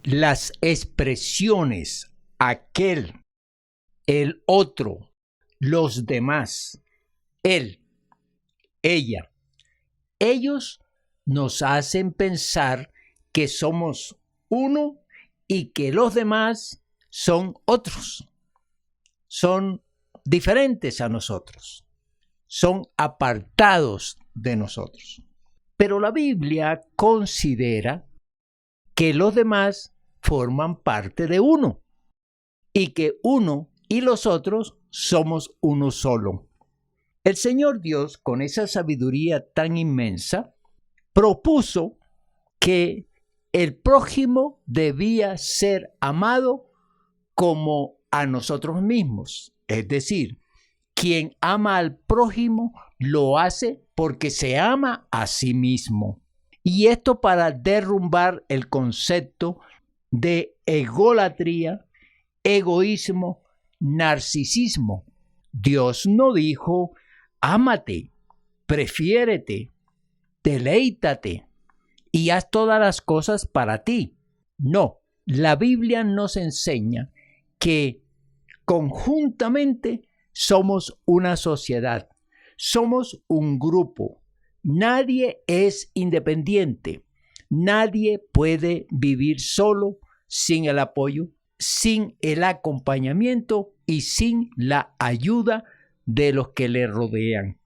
las expresiones aquel, el otro, los demás, él, ella, ellos nos hacen pensar que somos uno y que los demás son otros, son diferentes a nosotros, son apartados de nosotros. Pero la Biblia considera que los demás forman parte de uno y que uno y los otros somos uno solo. El Señor Dios, con esa sabiduría tan inmensa, propuso que el prójimo debía ser amado como a nosotros mismos. Es decir, quien ama al prójimo lo hace porque se ama a sí mismo. Y esto para derrumbar el concepto de egolatría, egoísmo, narcisismo. Dios no dijo, ámate, prefiérete, deleítate y haz todas las cosas para ti. No, la Biblia nos enseña que conjuntamente somos una sociedad, somos un grupo. Nadie es independiente, nadie puede vivir solo sin el apoyo, sin el acompañamiento y sin la ayuda de los que le rodean.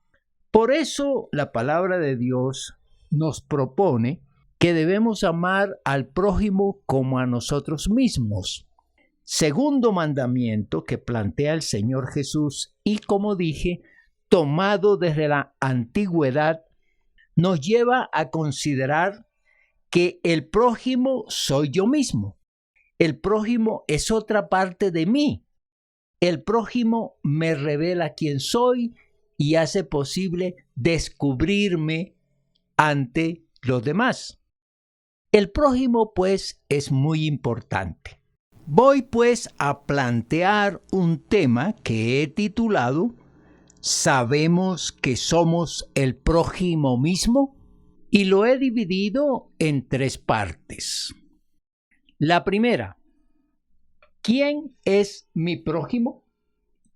Por eso la palabra de Dios nos propone que debemos amar al prójimo como a nosotros mismos. Segundo mandamiento que plantea el Señor Jesús y, como dije, tomado desde la antigüedad, nos lleva a considerar que el prójimo soy yo mismo. El prójimo es otra parte de mí. El prójimo me revela quién soy y hace posible descubrirme ante los demás. El prójimo, pues, es muy importante. Voy, pues, a plantear un tema que he titulado ¿Sabemos que somos el prójimo mismo? Y lo he dividido en 3 partes. La primera, ¿quién es mi prójimo?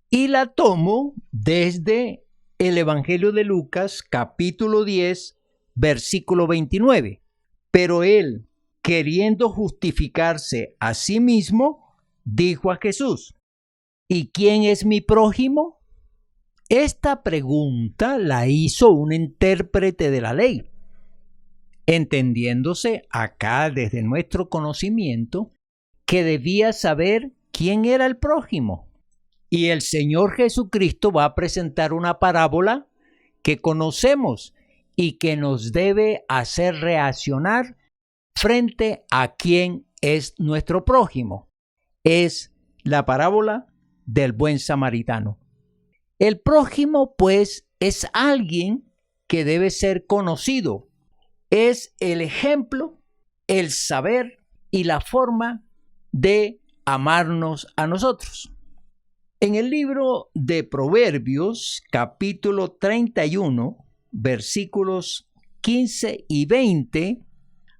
Y la tomo desde el Evangelio de Lucas, capítulo 10, versículo 29. Pero él, queriendo justificarse a sí mismo, dijo a Jesús, ¿y quién es mi prójimo? Esta pregunta la hizo un intérprete de la ley, entendiéndose acá desde nuestro conocimiento que debía saber quién era el prójimo. Y el Señor Jesucristo va a presentar una parábola que conocemos y que nos debe hacer reaccionar frente a quién es nuestro prójimo. Es la parábola del buen samaritano. El prójimo, pues, es alguien que debe ser conocido. Es el ejemplo, el saber y la forma de amarnos a nosotros. En el libro de Proverbios, capítulo 31, versículos 15 y 20,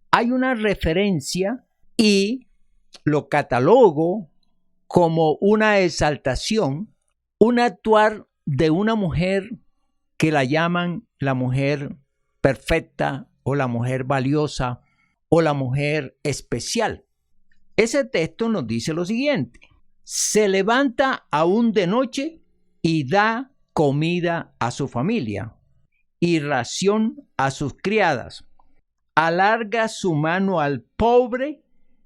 hay una referencia y lo catalogo como una exaltación, un actuar de una mujer que la llaman la mujer perfecta o la mujer valiosa o la mujer especial. Ese texto nos dice lo siguiente: se levanta aún de noche y da comida a su familia y ración a sus criadas. Alarga su mano al pobre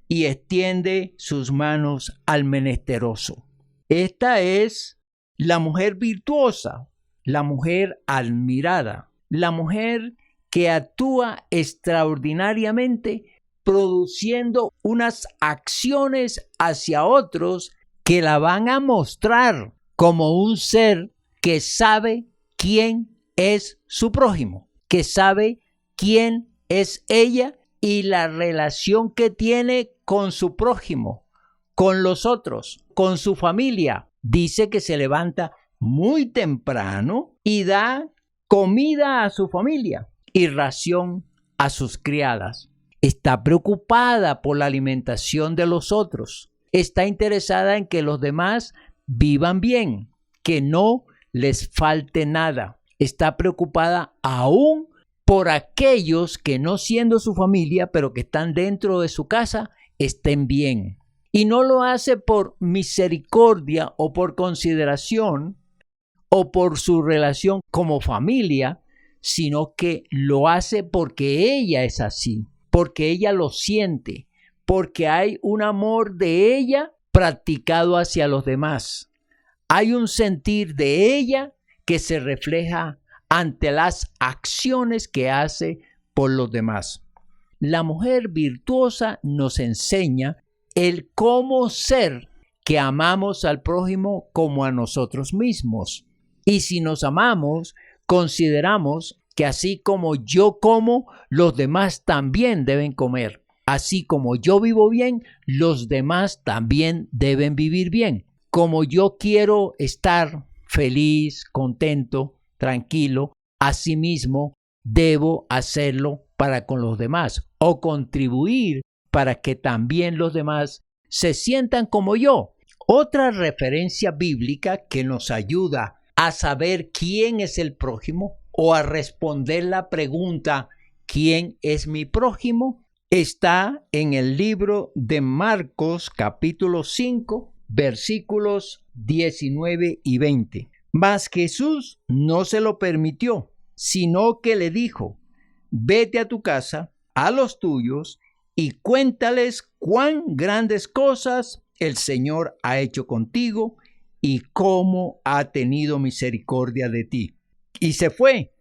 y extiende sus manos al menesteroso. Esta es la mujer virtuosa, la mujer admirada, la mujer que actúa extraordinariamente produciendo unas acciones hacia otros que la van a mostrar como un ser que sabe quién es su prójimo, que sabe quién es ella y la relación que tiene con su prójimo, con los otros, con su familia. Dice que se levanta muy temprano y da comida a su familia y ración a sus criadas. está preocupada por la alimentación de los otros, está interesada en que los demás vivan bien, que no les falte nada, está preocupada aún por aquellos que no siendo su familia, pero que están dentro de su casa, estén bien. Y no lo hace por misericordia o por consideración o por su relación como familia, sino que lo hace porque ella es así, porque ella lo siente, porque hay un amor de ella practicado hacia los demás. Hay un sentir de ella que se refleja ante las acciones que hace por los demás. La mujer virtuosa nos enseña el cómo ser, que amamos al prójimo como a nosotros mismos. Y si nos amamos, consideramos que así como yo como, los demás también deben comer. Así como yo vivo bien, los demás también deben vivir bien. Como yo quiero estar feliz, contento, tranquilo, asimismo debo hacerlo para con los demás o contribuir para que también los demás se sientan como yo. Otra referencia bíblica que nos ayuda a saber quién es el prójimo o a responder la pregunta ¿quién es mi prójimo? Está en el libro de Marcos capítulo 5 versículos 19 y 20. Mas Jesús no se lo permitió, sino que le dijo: vete a tu casa, a los tuyos, y cuéntales cuán grandes cosas el Señor ha hecho contigo y cómo ha tenido misericordia de ti. Y se fue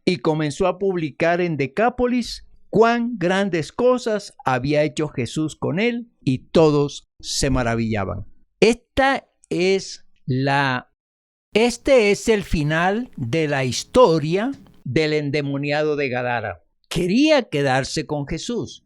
y comenzó a publicar en Decápolis cuán grandes cosas había hecho Jesús con él, y todos se maravillaban. Este es el final de la historia del endemoniado de Gadara. Quería quedarse con Jesús,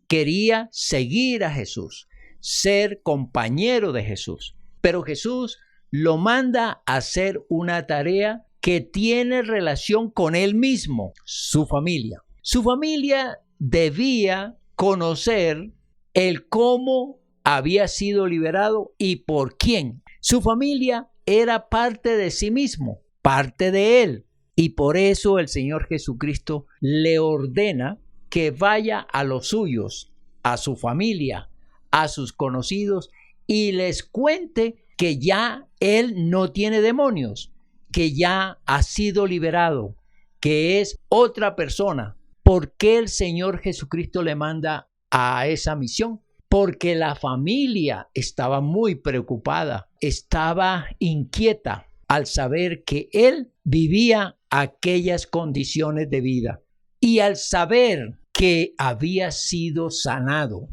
quería seguir a Jesús, ser compañero de Jesús, pero Jesús lo manda a hacer una tarea que tiene relación con él mismo, su familia. Su familia debía conocer el cómo había sido liberado y por quién. Su familia era parte de sí mismo, parte de él. Y por eso el Señor Jesucristo le ordena que vaya a los suyos, a su familia, a sus conocidos, y les cuente que ya él no tiene demonios, que ya ha sido liberado, que es otra persona. ¿Por qué el Señor Jesucristo le manda a esa misión? Porque la familia estaba muy preocupada, estaba inquieta al saber que él vivía aquellas condiciones de vida. Y al saber que había sido sanado,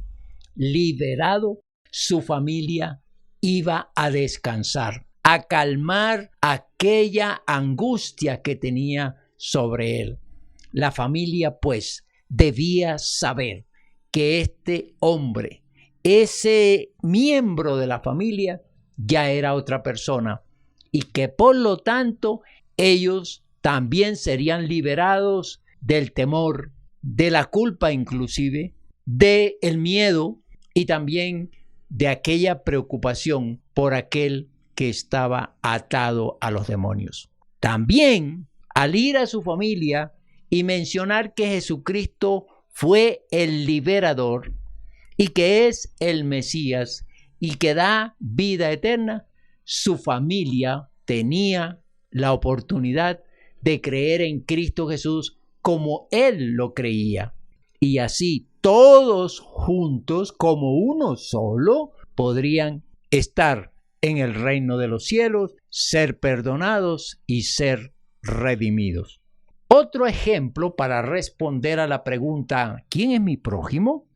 liberado, su familia iba a descansar, a calmar aquella angustia que tenía sobre él. La familia, pues, debía saber que este hombre, ese miembro de la familia, ya era otra persona y que por lo tanto ellos también serían liberados del temor, de la culpa inclusive, del miedo y también de aquella preocupación por aquel que estaba atado a los demonios. También al ir a su familia y mencionar que Jesucristo fue el liberador y que es el Mesías y que da vida eterna, su familia tenía la oportunidad de creer en Cristo Jesús como él lo creía. Y así todos juntos, como uno solo, podrían estar en el reino de los cielos, ser perdonados y ser redimidos. Otro ejemplo para responder a la pregunta ¿quién es mi prójimo?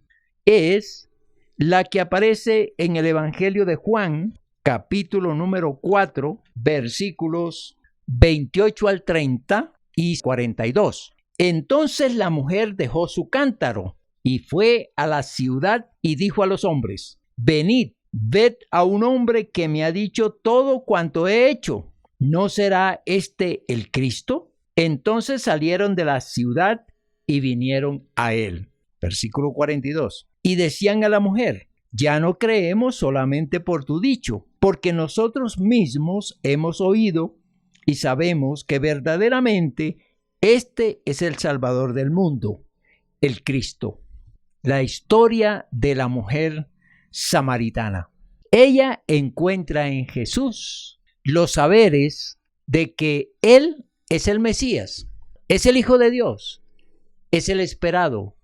Es la que aparece en el Evangelio de Juan, capítulo número 4, versículos 28 al 30 y 42. Entonces la mujer dejó su cántaro y fue a la ciudad y dijo a los hombres: venid, ved a un hombre que me ha dicho todo cuanto he hecho. ¿No será este el Cristo? Entonces salieron de la ciudad y vinieron a él. Versículo 42. Y decían a la mujer: ya no creemos solamente por tu dicho, porque nosotros mismos hemos oído y sabemos que verdaderamente este es el Salvador del mundo, el Cristo. La historia de la mujer samaritana. Ella encuentra en Jesús los saberes de que Él es el Mesías, es el Hijo de Dios, es el esperado,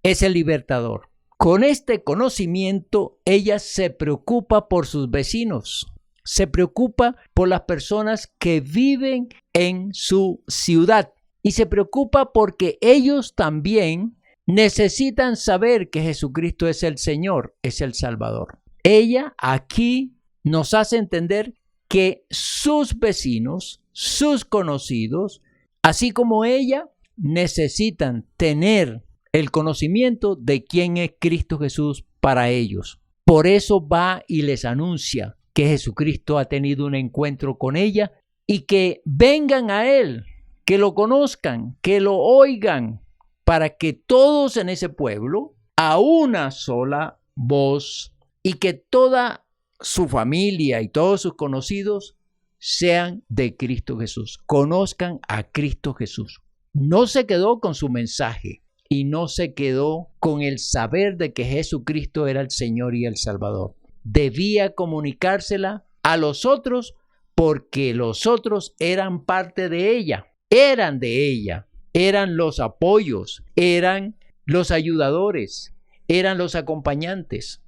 es el libertador. Con este conocimiento, ella se preocupa por sus vecinos, se preocupa por las personas que viven en su ciudad y se preocupa porque ellos también necesitan saber que Jesucristo es el Señor, es el Salvador. Ella aquí nos hace entender que sus vecinos, sus conocidos, así como ella, necesitan tener el conocimiento de quién es Cristo Jesús para ellos. Por eso va y les anuncia que Jesucristo ha tenido un encuentro con ella y que vengan a Él, que lo conozcan, que lo oigan, para que todos en ese pueblo, a una sola voz, y que toda su familia y todos sus conocidos sean de Cristo Jesús, conozcan a Cristo Jesús. No se quedó con su mensaje y no se quedó con el saber de que Jesucristo era el Señor y el Salvador. Debía comunicársela a los otros porque los otros eran parte de ella, eran de ella, eran los apoyos, eran los ayudadores, eran los acompañantes,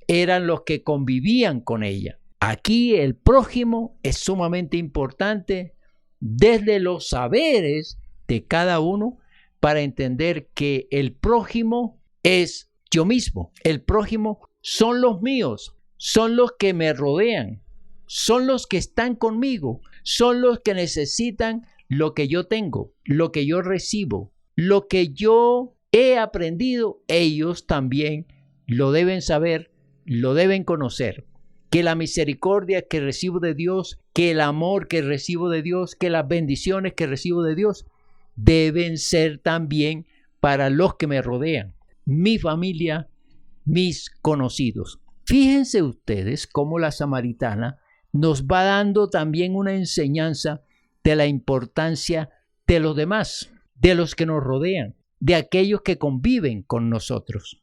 eran los que convivían con ella. Aquí el prójimo es sumamente importante desde los saberes de cada uno para entender que el prójimo es yo mismo. El prójimo son los míos, son los que me rodean, son los que están conmigo, son los que necesitan lo que yo tengo, lo que yo recibo, lo que yo he aprendido. Ellos también lo deben saber, lo deben conocer. Que la misericordia que recibo de Dios, que el amor que recibo de Dios, que las bendiciones que recibo de Dios deben ser también para los que me rodean, mi familia, mis conocidos. Fíjense ustedes cómo la samaritana nos va dando también una enseñanza de la importancia de los demás, de los que nos rodean, de aquellos que conviven con nosotros.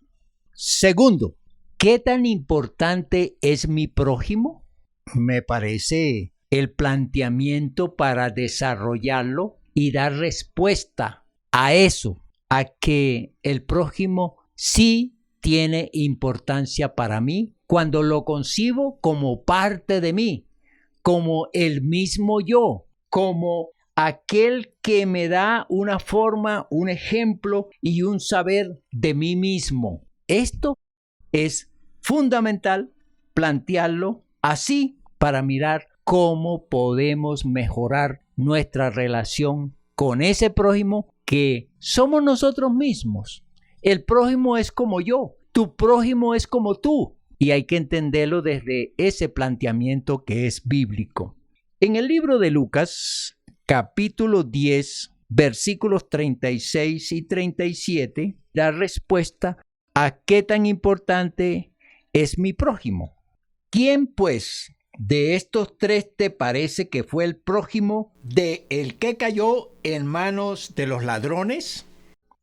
Segundo, ¿qué tan importante es mi prójimo? Me parece el planteamiento para desarrollarlo y dar respuesta a eso, a que el prójimo sí tiene importancia para mí cuando lo concibo como parte de mí, como el mismo yo, como aquel que me da una forma, un ejemplo y un saber de mí mismo. Esto es fundamental plantearlo así para mirar cómo podemos mejorar nuestra relación con ese prójimo que somos nosotros mismos. El prójimo es como yo, tu prójimo es como tú, y hay que entenderlo desde ese planteamiento que es bíblico. En el libro de Lucas, capítulo 10, versículos 36 y 37, da respuesta a qué tan importante es mi prójimo. ¿Quién, pues, de estos tres te parece que fue el prójimo de el que cayó en manos de los ladrones?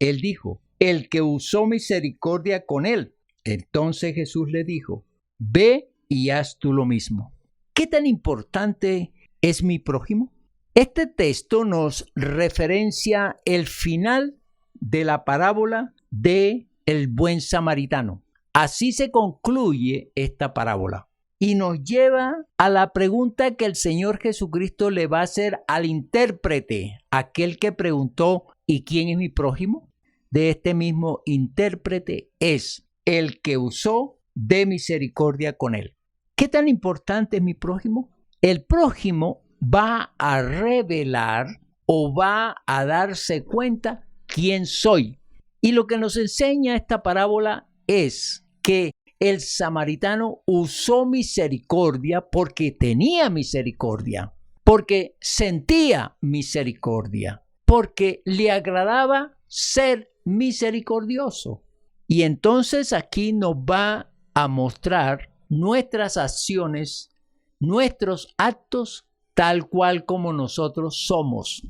Él dijo: el que usó misericordia con él. Entonces Jesús le dijo: ve y haz tú lo mismo. ¿Qué tan importante es mi prójimo? Este texto nos referencia el final de la parábola de el buen samaritano. Así se concluye esta parábola y nos lleva a la pregunta que el Señor Jesucristo le va a hacer al intérprete, aquel que preguntó: ¿y quién es mi prójimo? De este mismo intérprete es el que usó de misericordia con él. ¿Qué tan importante es mi prójimo? El prójimo va a revelar o va a darse cuenta quién soy. Y lo que nos enseña esta parábola es que el samaritano usó misericordia porque tenía misericordia, porque sentía misericordia, porque le agradaba ser misericordioso. Y entonces aquí nos va a mostrar nuestras acciones, nuestros actos, tal cual como nosotros somos.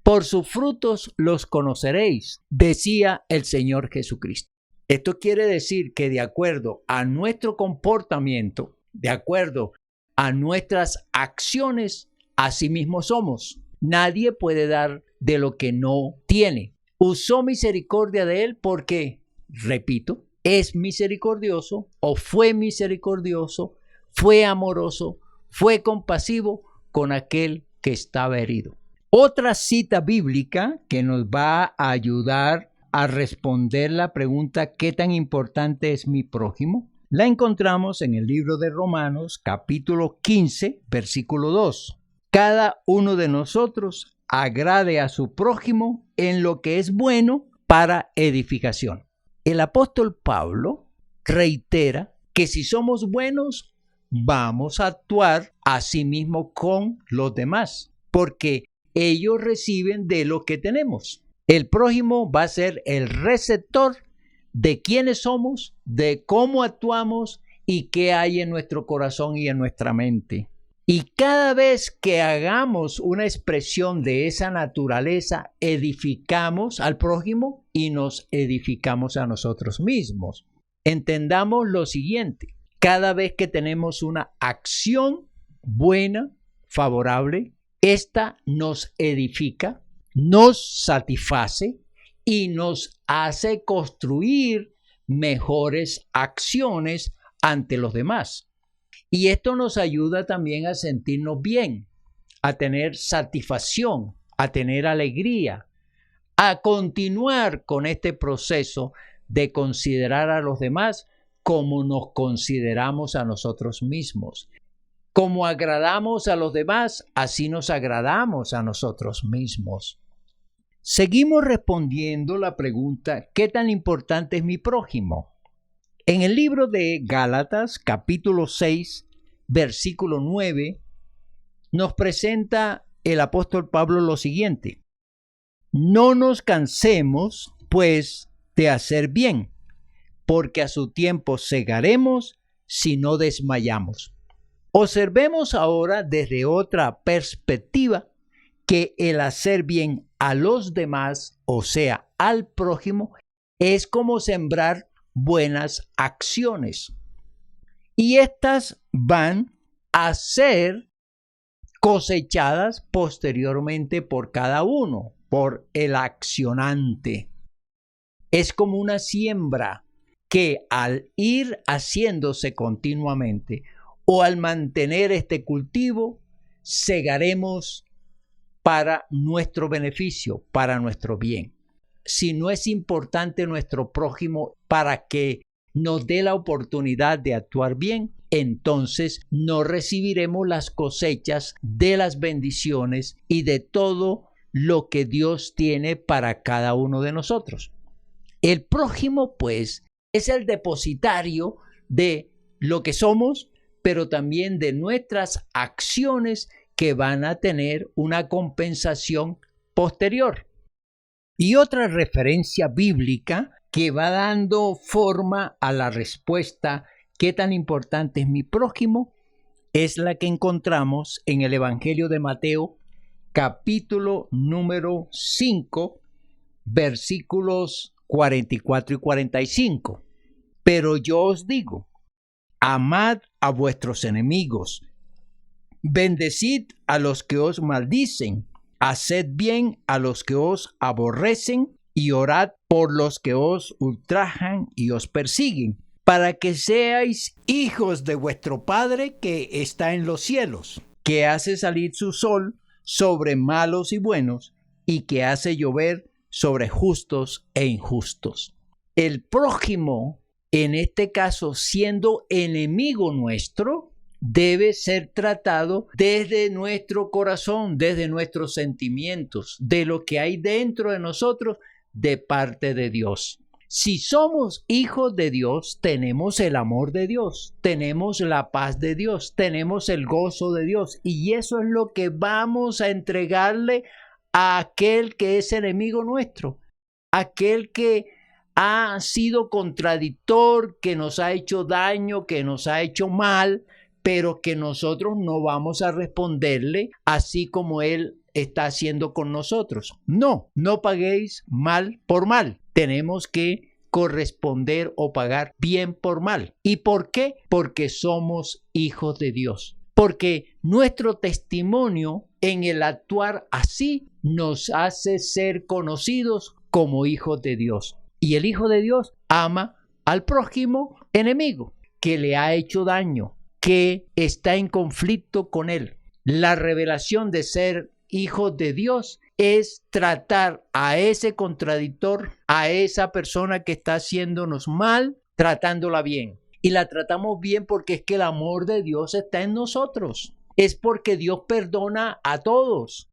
Por sus frutos los conoceréis, decía el Señor Jesucristo. Esto quiere decir que de acuerdo a nuestro comportamiento, de acuerdo a nuestras acciones, así mismo somos. Nadie puede dar de lo que no tiene. Usó misericordia de él porque, repito, es misericordioso o fue misericordioso, fue amoroso, fue compasivo con aquel que estaba herido. Otra cita bíblica que nos va a ayudar a responder la pregunta ¿qué tan importante es mi prójimo? La encontramos en el libro de Romanos, capítulo 15, versículo 2. Cada uno de nosotros agrade a su prójimo en lo que es bueno para edificación. El apóstol Pablo reitera que si somos buenos, vamos a actuar así mismo con los demás, porque ellos reciben de lo que tenemos. El prójimo va a ser el receptor de quiénes somos, de cómo actuamos y qué hay en nuestro corazón y en nuestra mente. Y cada vez que hagamos una expresión de esa naturaleza, edificamos al prójimo y nos edificamos a nosotros mismos. Entendamos lo siguiente: cada vez que tenemos una acción buena, favorable, esta nos edifica, nos satisface y nos hace construir mejores acciones ante los demás. Y esto nos ayuda también a sentirnos bien, a tener satisfacción, a tener alegría, a continuar con este proceso de considerar a los demás como nos consideramos a nosotros mismos. Como agradamos a los demás, así nos agradamos a nosotros mismos. Seguimos respondiendo la pregunta, ¿qué tan importante es mi prójimo? En el libro de Gálatas, capítulo 6, versículo 9, nos presenta el apóstol Pablo lo siguiente: no nos cansemos, pues, de hacer bien, porque a su tiempo segaremos si no desmayamos. Observemos ahora desde otra perspectiva que el hacer bien a los demás, o sea, al prójimo, es como sembrar buenas acciones. Y estas van a ser cosechadas posteriormente por cada uno, por el accionante. Es como una siembra que al ir haciéndose continuamente o al mantener este cultivo, segaremos para nuestro beneficio, para nuestro bien. Si no es importante nuestro prójimo para que nos dé la oportunidad de actuar bien, entonces no recibiremos las cosechas de las bendiciones y de todo lo que Dios tiene para cada uno de nosotros. El prójimo, pues, es el depositario de lo que somos, pero también de nuestras acciones que van a tener una compensación posterior. Y otra referencia bíblica que va dando forma a la respuesta ¿qué tan importante es mi prójimo? Es la que encontramos en el Evangelio de Mateo, capítulo número 5, versículos 44 y 45. Pero yo os digo, amad a vuestros enemigos, bendecid a los que os maldicen, haced bien a los que os aborrecen y orad por los que os ultrajan y os persiguen, para que seáis hijos de vuestro Padre que está en los cielos, que hace salir su sol sobre malos y buenos y que hace llover sobre justos e injustos. El prójimo, en este caso siendo enemigo nuestro, debe ser tratado desde nuestro corazón, desde nuestros sentimientos, de lo que hay dentro de nosotros de parte de Dios. Si somos hijos de Dios, tenemos el amor de Dios, tenemos la paz de Dios, tenemos el gozo de Dios, y eso es lo que vamos a entregarle a aquel que es enemigo nuestro, aquel que ha sido contradictor, que nos ha hecho daño, que nos ha hecho mal, pero que nosotros no vamos a responderle así como Él está haciendo con nosotros. No, no paguéis mal por mal. Tenemos que corresponder o pagar bien por mal. ¿Y por qué? Porque somos hijos de Dios. Porque nuestro testimonio en el actuar así nos hace ser conocidos como hijos de Dios. Y el Hijo de Dios ama al prójimo enemigo que le ha hecho daño, que está en conflicto con él. La revelación de ser hijos de Dios es tratar a ese contradictor, a esa persona que está haciéndonos mal, tratándola bien. Y la tratamos bien porque es que el amor de Dios está en nosotros. Es porque Dios perdona a todos.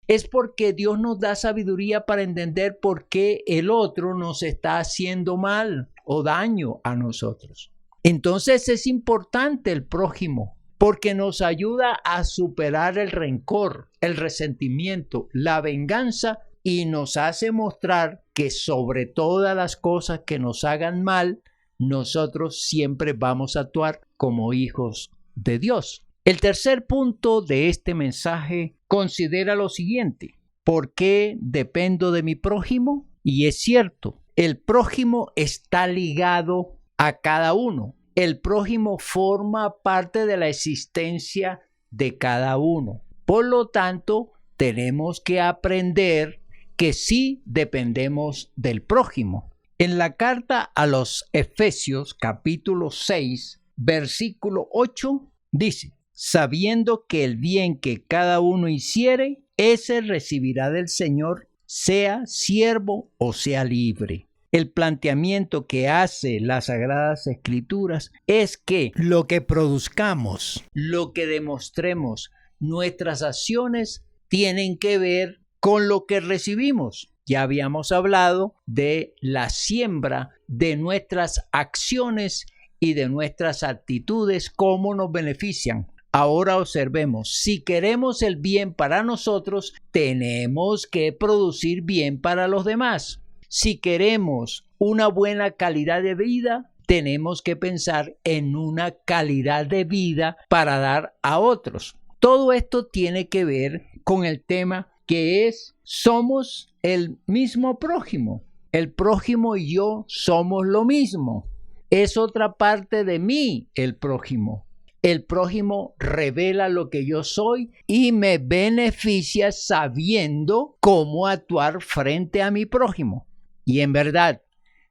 Es porque Dios nos da sabiduría para entender por qué el otro nos está haciendo mal o daño a nosotros. Entonces es importante el prójimo porque nos ayuda a superar el rencor, el resentimiento, la venganza y nos hace mostrar que sobre todas las cosas que nos hagan mal, nosotros siempre vamos a actuar como hijos de Dios. El tercer punto de este mensaje considera lo siguiente: ¿por qué dependo de mi prójimo? Y es cierto, el prójimo está ligado a cada uno. El prójimo forma parte de la existencia de cada uno. Por lo tanto, tenemos que aprender que sí dependemos del prójimo. En la carta a los Efesios, capítulo 6, versículo 8, dice: sabiendo que el bien que cada uno hiciere, ese recibirá del Señor, sea siervo o sea libre. El planteamiento que hace las Sagradas Escrituras es que lo que produzcamos, lo que demostremos, nuestras acciones tienen que ver con lo que recibimos. Ya habíamos hablado de la siembra de nuestras acciones y de nuestras actitudes, cómo nos benefician. Ahora observemos, si queremos el bien para nosotros, tenemos que producir bien para los demás. Si queremos una buena calidad de vida, tenemos que pensar en una calidad de vida para dar a otros. Todo esto tiene que ver con el tema que es: somos el mismo prójimo. El prójimo y yo somos lo mismo. Es otra parte de mí el prójimo. El prójimo revela lo que yo soy y me beneficia sabiendo cómo actuar frente a mi prójimo. Y en verdad,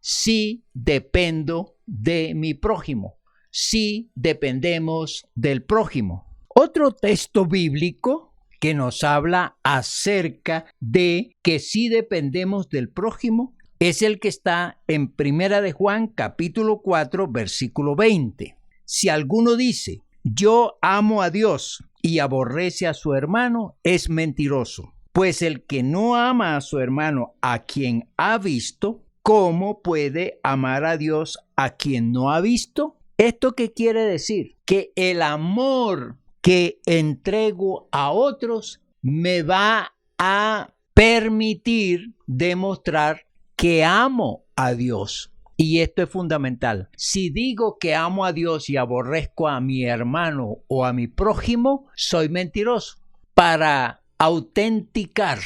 sí dependo de mi prójimo. Sí dependemos del prójimo. Otro texto bíblico que nos habla acerca de que sí dependemos del prójimo es el que está en Primera de Juan, capítulo 4, versículo 20. Si alguno dice: yo amo a Dios y aborrece a su hermano, es mentiroso. Pues el que no ama a su hermano a quien ha visto, ¿cómo puede amar a Dios a quien no ha visto? ¿Esto qué quiere decir? Que el amor que entrego a otros me va a permitir demostrar que amo a Dios. Y esto es fundamental. Si digo que amo a Dios y aborrezco a mi hermano o a mi prójimo, soy mentiroso. Para autenticar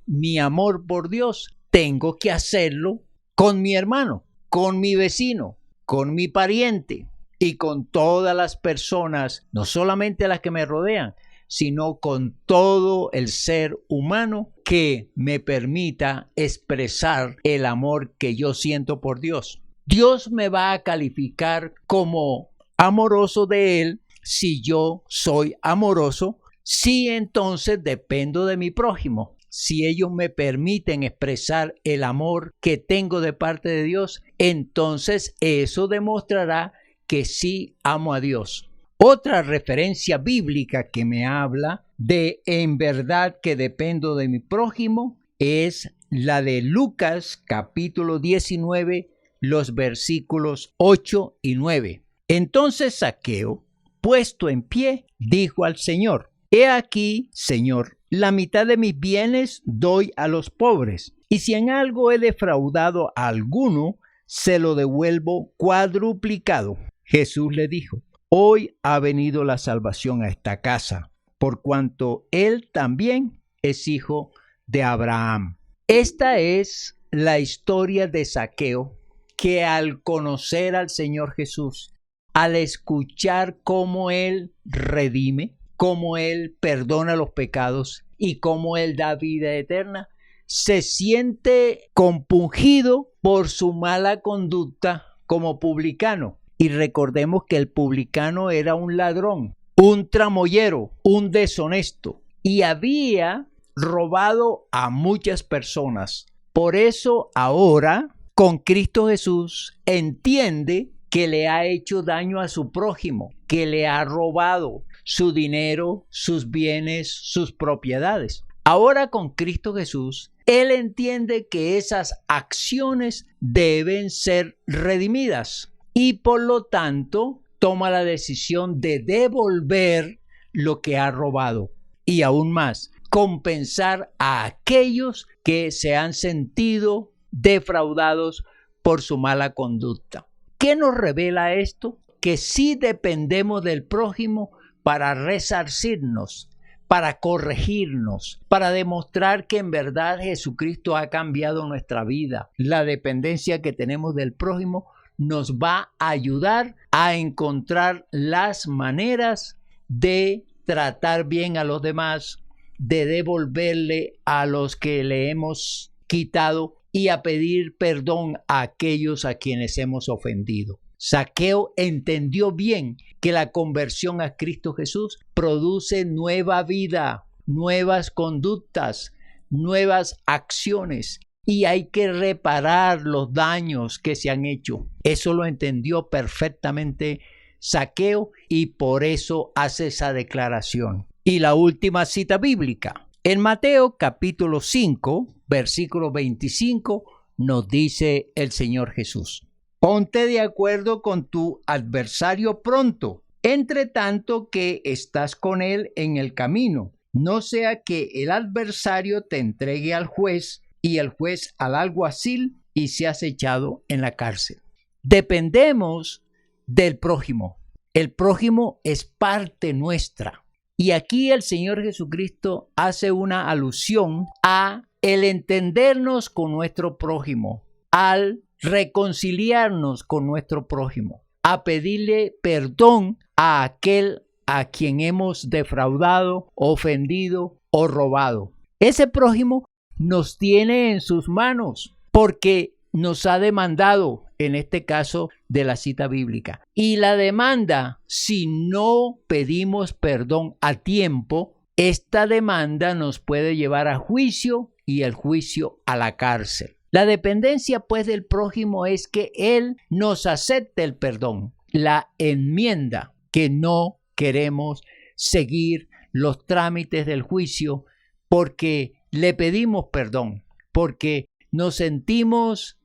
mi amor por Dios, tengo que hacerlo con mi hermano, con mi vecino, con mi pariente y con todas las personas, no solamente las que me rodean, sino con todo el ser humano que me permita expresar el amor que yo siento por Dios. Dios me va a calificar como amoroso de Él si yo soy amoroso, si entonces dependo de mi prójimo. Si ellos me permiten expresar el amor que tengo de parte de Dios, entonces eso demostrará que sí amo a Dios. Otra referencia bíblica que me habla de en verdad que dependo de mi prójimo es la de Lucas capítulo 19, los versículos 8 y 9. Entonces Zaqueo, puesto en pie, dijo al Señor: he aquí, Señor, la mitad de mis bienes doy a los pobres, y si en algo he defraudado a alguno, se lo devuelvo cuadruplicado. Jesús le dijo: hoy ha venido la salvación a esta casa, por cuanto él también es hijo de Abraham. Esta es la historia de Zaqueo, que al conocer al Señor Jesús, al escuchar cómo Él redime, cómo Él perdona los pecados y cómo Él da vida eterna, se siente compungido por su mala conducta como publicano. Y recordemos que el publicano era un ladrón, un tramoyero, un deshonesto, y había robado a muchas personas. Por eso ahora, con Cristo Jesús, entiende que le ha hecho daño a su prójimo, que le ha robado su dinero, sus bienes, sus propiedades. Ahora con Cristo Jesús, él entiende que esas acciones deben ser redimidas y por lo tanto toma la decisión de devolver lo que ha robado y aún más, compensar a aquellos que se han sentido defraudados por su mala conducta. ¿Qué nos revela esto? Que sí dependemos del prójimo para resarcirnos, para corregirnos, para demostrar que en verdad Jesucristo ha cambiado nuestra vida. La dependencia que tenemos del prójimo nos va a ayudar a encontrar las maneras de tratar bien a los demás, de devolverle a los que le hemos quitado y a pedir perdón a aquellos a quienes hemos ofendido. Zaqueo entendió bien que la conversión a Cristo Jesús produce nueva vida, nuevas conductas, nuevas acciones y hay que reparar los daños que se han hecho. Eso lo entendió perfectamente Zaqueo y por eso hace esa declaración. Y la última cita bíblica. En Mateo capítulo 5, versículo 25, nos dice el Señor Jesús: ponte de acuerdo con tu adversario pronto, entre tanto que estás con él en el camino, no sea que el adversario te entregue al juez y el juez al alguacil y seas echado en la cárcel. Dependemos del prójimo. El prójimo es parte nuestra. Y aquí el Señor Jesucristo hace una alusión a el entendernos con nuestro prójimo, al reconciliarnos con nuestro prójimo, a pedirle perdón a aquel a quien hemos defraudado, ofendido o robado. Ese prójimo nos tiene en sus manos porque nos ha demandado, en este caso de la cita bíblica. Y la demanda, si no pedimos perdón a tiempo, esta demanda nos puede llevar a juicio y el juicio a la cárcel. La dependencia pues del prójimo es que él nos acepte el perdón, la enmienda, que no queremos seguir los trámites del juicio porque le pedimos perdón, porque nos sentimos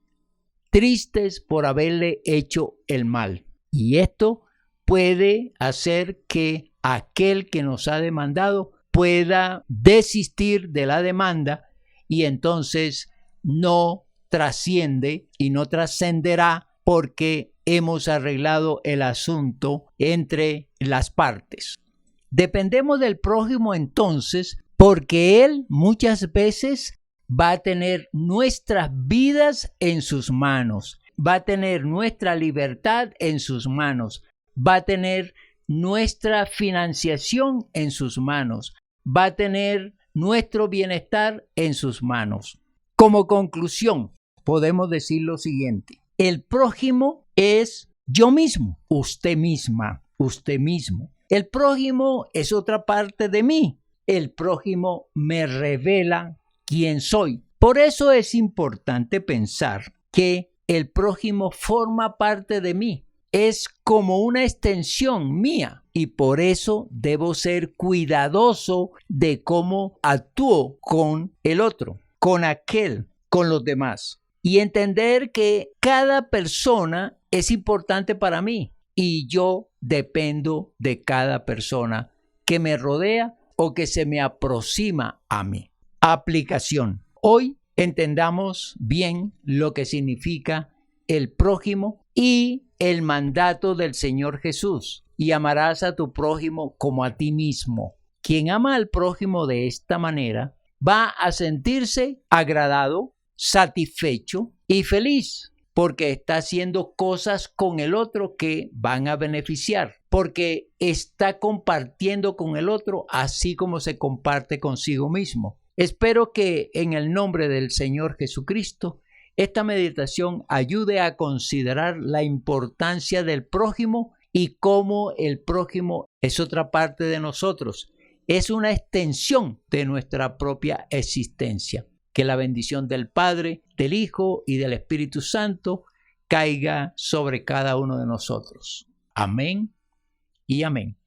tristes por haberle hecho el mal. Y esto puede hacer que aquel que nos ha demandado pueda desistir de la demanda y entonces no trasciende y no trascenderá porque hemos arreglado el asunto entre las partes. Dependemos del prójimo entonces porque él muchas veces va a tener nuestras vidas en sus manos, va a tener nuestra libertad en sus manos, va a tener nuestra financiación en sus manos, va a tener nuestro bienestar en sus manos. Como conclusión, podemos decir lo siguiente: el prójimo es yo mismo, usted misma, usted mismo. El prójimo es otra parte de mí. El prójimo me revela quién soy. Por eso es importante pensar que el prójimo forma parte de mí. Es como una extensión mía y por eso debo ser cuidadoso de cómo actúo con el otro, con aquel, con los demás. Y entender que cada persona es importante para mí y yo dependo de cada persona que me rodea o que se me aproxima a mí. Aplicación. Hoy entendamos bien lo que significa el prójimo y el mandato del Señor Jesús. Y amarás a tu prójimo como a ti mismo. Quien ama al prójimo de esta manera va a sentirse agradado, satisfecho y feliz, porque está haciendo cosas con el otro que van a beneficiar, porque está compartiendo con el otro así como se comparte consigo mismo. Espero que en el nombre del Señor Jesucristo esta meditación ayude a considerar la importancia del prójimo y cómo el prójimo es otra parte de nosotros. Es una extensión de nuestra propia existencia. Que la bendición del Padre, del Hijo y del Espíritu Santo caiga sobre cada uno de nosotros. Amén y amén.